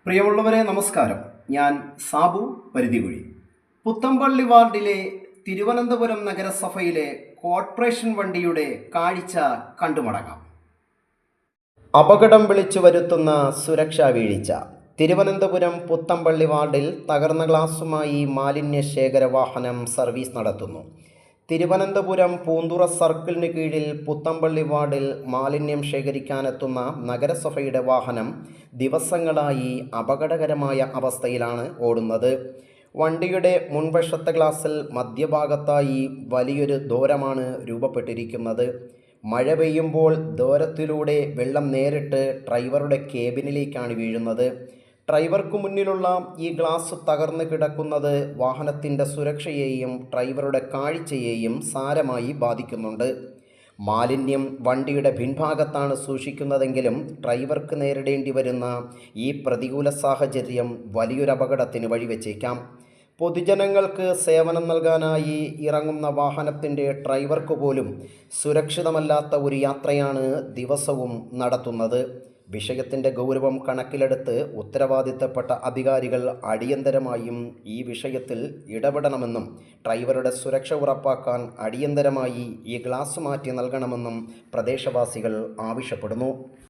പ്രിയമുള്ളവരെ നമസ്കാരം. ഞാൻ സാബു പരിധികുഴി. പുത്തമ്പള്ളി വാർഡിലെ തിരുവനന്തപുരം നഗരസഭയിലെ കോർപ്പറേഷൻ വണ്ടിയുടെ കാഴ്ച കണ്ടുമടങ്ങാം. അപകടം വിളിച്ചു വരുത്തുന്ന സുരക്ഷാ വീഴ്ച. തിരുവനന്തപുരം പുത്തമ്പള്ളി വാർഡിൽ തകർന്ന ഗ്ലാസുമായി മാലിന്യ ശേഖര വാഹനം സർവീസ് നടത്തുന്നു. തിരുവനന്തപുരം പൂന്തുറ സർക്കിളിന് കീഴിൽ പുത്തമ്പള്ളി വാർഡിൽ മാലിന്യം ശേഖരിക്കാനെത്തുന്ന നഗരസഭയുടെ വാഹനം ദിവസങ്ങളായി അപകടകരമായ അവസ്ഥയിലാണ് ഓടുന്നത്. വണ്ടിയുടെ മുൻവശത്തെ ഗ്ലാസിൽ മധ്യഭാഗത്തായി വലിയൊരു ദ്വാരമാണ് രൂപപ്പെട്ടിരിക്കുന്നത്. മഴ പെയ്യുമ്പോൾ ദ്വാരത്തിലൂടെ വെള്ളം നേരിട്ട് ഡ്രൈവറുടെ കേബിനിലേക്കാണ് വീഴുന്നത്. ഡ്രൈവർക്ക് മുന്നിലുള്ള ഈ ഗ്ലാസ് തകർന്നു കിടക്കുന്നത് വാഹനത്തിൻ്റെ സുരക്ഷയെയും ഡ്രൈവറുടെ കാഴ്ചയെയും സാരമായി ബാധിക്കുന്നുണ്ട്. മാലിന്യം വണ്ടിയുടെ പിൻഭാഗത്താണ് സൂക്ഷിക്കുന്നതെങ്കിലും ഡ്രൈവർക്ക് നേരിടേണ്ടി വരുന്ന ഈ പ്രതികൂല സാഹചര്യം വലിയൊരു അപകടത്തിന് വഴിവെച്ചേക്കാം. പൊതുജനങ്ങൾക്ക് സേവനം നൽകാനായി ഇറങ്ങുന്ന വാഹനത്തിൻ്റെ ഡ്രൈവർക്ക് പോലും സുരക്ഷിതമല്ലാത്ത ഒരു യാത്രയാണ് ദിവസവും നടത്തുന്നത്. വിഷയത്തിൻ്റെ ഗൗരവം കണക്കിലെടുത്ത് ഉത്തരവാദിത്തപ്പെട്ട അധികാരികൾ അടിയന്തരമായും ഈ വിഷയത്തിൽ ഇടപെടണമെന്നും ഡ്രൈവറുടെ സുരക്ഷ ഉറപ്പാക്കാൻ അടിയന്തരമായി ഈ ഗ്ലാസ് മാറ്റി നൽകണമെന്നും പ്രദേശവാസികൾ ആവശ്യപ്പെടുന്നു.